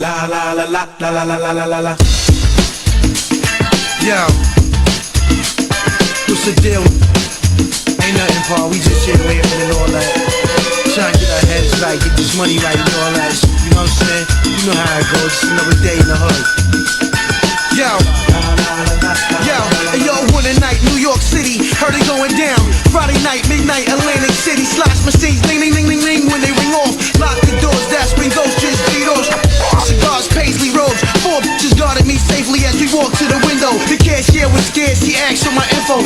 La la la la la la la la la la. Yo, what's the deal? Ain't nothing, Paul. We just here laughing and all that. Trying to get our heads right, get this money right and all that. You know what I'm saying? You know how it goes. It's another day in the hood. Yo, yo, one night, New York City, heard it going down. Friday night, midnight, Atlantic City, slots machines, ding, ding, ding, ding, ding, when they ring off. Lock the doors, that's when ghosts just beat off. Cigars, paisley robes, 4 bitches guarded me safely as we walked to the window. The cashier was scared, she asked for my info.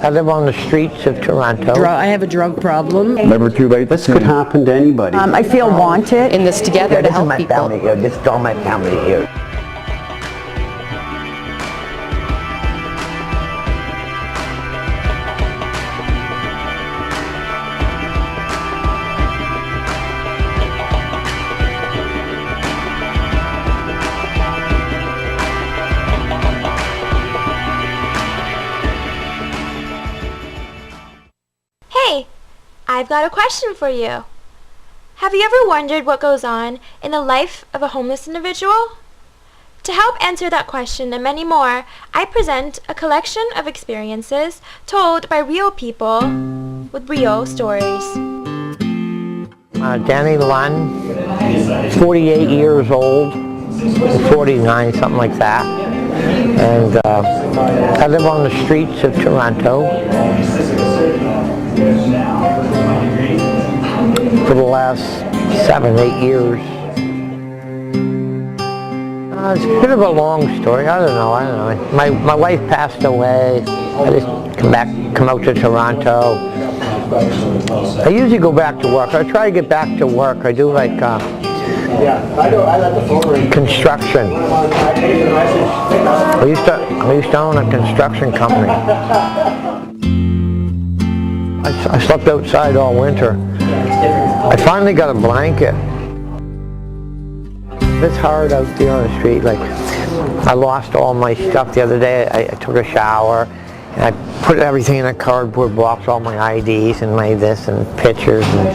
I live on the streets of Toronto. I have a drug problem. Never too late. This could happen to anybody. I feel wanted in this together to help people. Family here. This is all my family here. Hey, I've got a question for you. Have you ever wondered what goes on in the life of a homeless individual? To help answer that question and many more, I present a collection of experiences told by real people with real stories. Danny Lunn, 48 years old, 49, something like that. And I live on the streets of Toronto. For the last 7-8 years. It's a bit of a long story. I don't know. My wife passed away. I just come out to Toronto. I usually go back to work. I try to get back to work. I do like construction. I used to own a construction company. I slept outside all winter. I finally got a blanket. It's hard out there on the street. Like, I lost all my stuff the other day. I took a shower and I put everything in a cardboard box, all my IDs and my this and pictures, and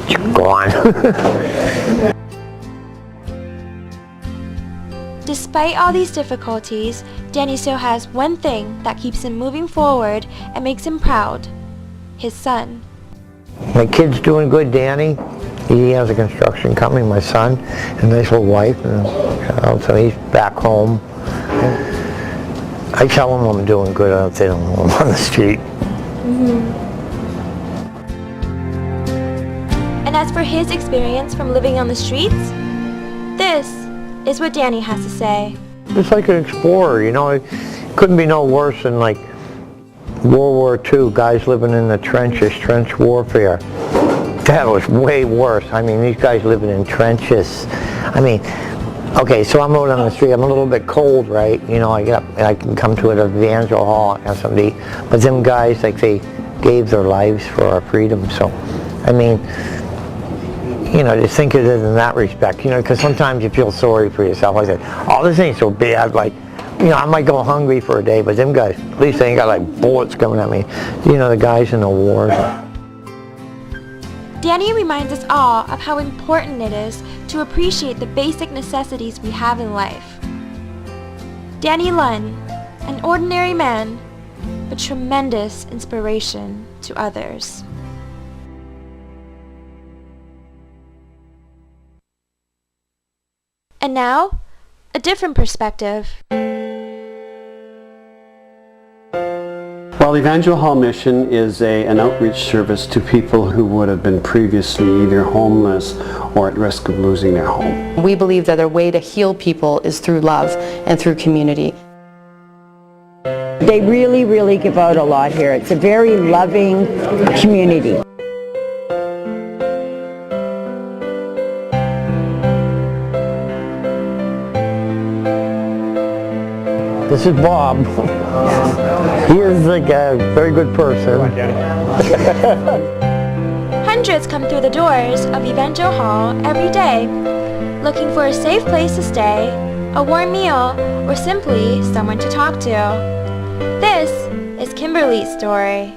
it's gone. Despite all these difficulties, Danny still has one thing that keeps him moving forward and makes him proud: his son. My kid's doing good, Danny. He has a construction company, my son, and a nice little wife, and so he's back home. I tell him I'm doing good out there on the street. And as for his experience from living on the streets, this is what Danny has to say. It's like an explorer, you know. It couldn't be no worse than like World War II, guys living in the trenches, trench warfare. That was way worse. I mean, these guys living in trenches. I mean, okay, so I'm out on the street. I'm a little bit cold, right? You know, I get up and I can come to an evangel hall and have somebody. But them guys, like, they gave their lives for our freedom. So, I mean, you know, just think of it in that respect. You know, because sometimes you feel sorry for yourself. I said, oh, this ain't so bad. Like, you know, I might go hungry for a day, but them guys, at least they ain't got like bullets coming at me. You know, the guys in the wars. Danny reminds us all of how important it is to appreciate the basic necessities we have in life. Danny Lunn, an ordinary man, but tremendous inspiration to others. And now, a different perspective. Well, Evangel Hall Mission is an outreach service to people who would have been previously either homeless or at risk of losing their home. We believe that a way to heal people is through love and through community. They really, really give out a lot here. It's a very loving community. This is Bob. He is like a very good person. Hundreds come through the doors of Evangel Hall every day, looking for a safe place to stay, a warm meal, or simply someone to talk to. This is Kimberly's story.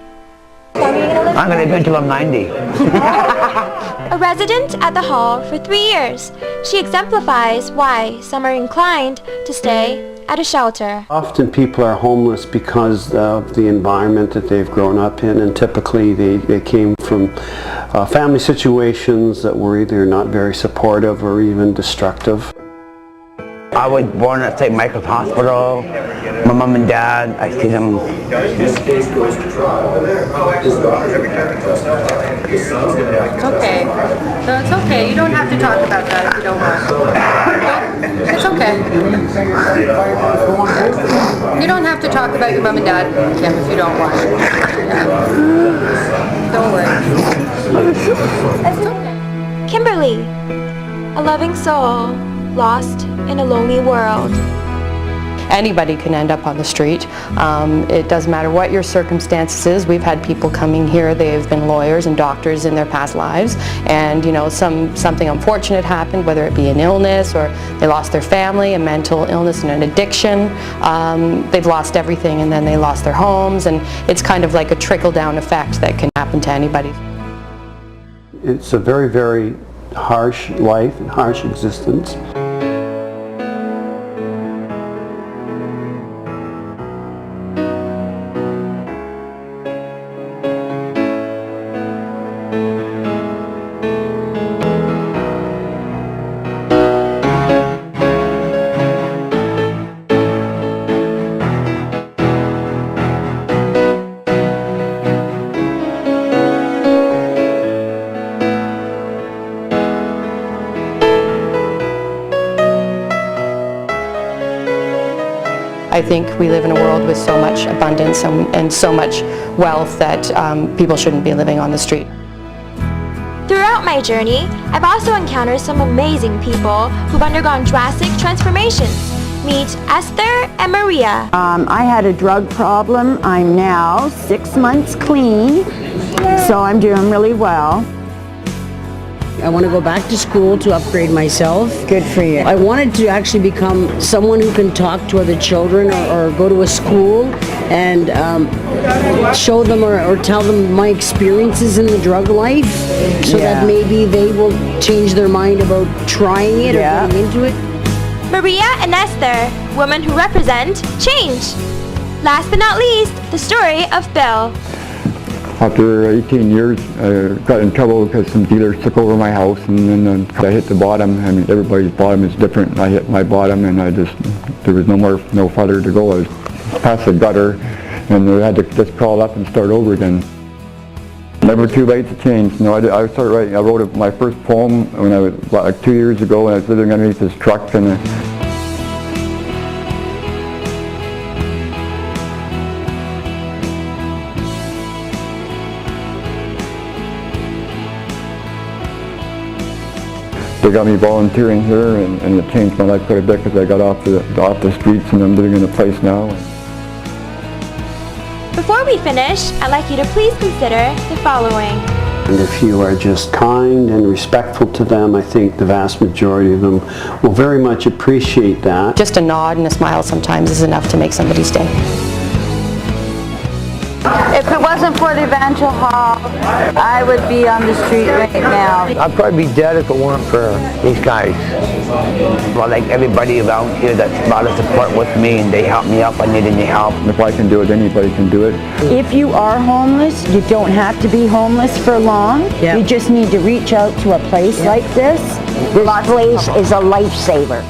I'm going to live until I'm 90. A resident at the hall for 3 years, she exemplifies why some are inclined to stay at a shelter. Often people are homeless because of the environment that they've grown up in, and typically they came from family situations that were either not very supportive or even destructive. I was born at St. Michael's Hospital. My mom and dad, I see them. It's okay. No, it's okay. You don't have to talk about that if you don't want. It's okay. You don't have to talk about your mom and dad, Kim, if you don't want. Don't worry. It's okay. Kimberly, a loving soul lost in a lonely world. Anybody can end up on the street. It doesn't matter what your circumstances is. We've had people coming here, they've been lawyers and doctors in their past lives, and you know, something unfortunate happened, whether it be an illness or they lost their family, a mental illness and an addiction. They've lost everything, and then they lost their homes, and it's kind of like a trickle-down effect that can happen to anybody. It's a very, very harsh life and harsh existence. I think we live in a world with so much abundance and so much wealth that people shouldn't be living on the street. Throughout my journey, I've also encountered some amazing people who've undergone drastic transformations. Meet Esther and Maria. I had a drug problem. I'm now 6 months clean, so I'm doing really well. I want to go back to school to upgrade myself. Good for you. I wanted to actually become someone who can talk to other children or go to a school and show them or tell them my experiences in the drug life so that maybe they will change their mind about trying it or getting into it. Maria and Esther, women who represent change. Last but not least, the story of Bill. After 18 years, I got in trouble because some dealers took over my house, and then I hit the bottom. I mean, everybody's bottom is different. I hit my bottom, and there was no farther to go. I was past the gutter, and I had to just crawl up and start over again. Never too late to change. You know, I started writing. I wrote my first poem when I was like 2 years ago, and I was living underneath this truck, and they got me volunteering here, and it changed my life quite a bit because I got off the streets, and I'm living in a place now. Before we finish, I'd like you to please consider the following. And if you are just kind and respectful to them, I think the vast majority of them will very much appreciate that. Just a nod and a smile sometimes is enough to make somebody stay. If it wasn't for the Evangel Hall, I would be on the street right now. I'd probably be dead if it weren't for these guys. Well, like everybody around here that's a lot of support with me, and they help me up. I need any help. If I can do it, anybody can do it. If you are homeless, you don't have to be homeless for long. You just need to reach out to a place like this. This place is a lifesaver.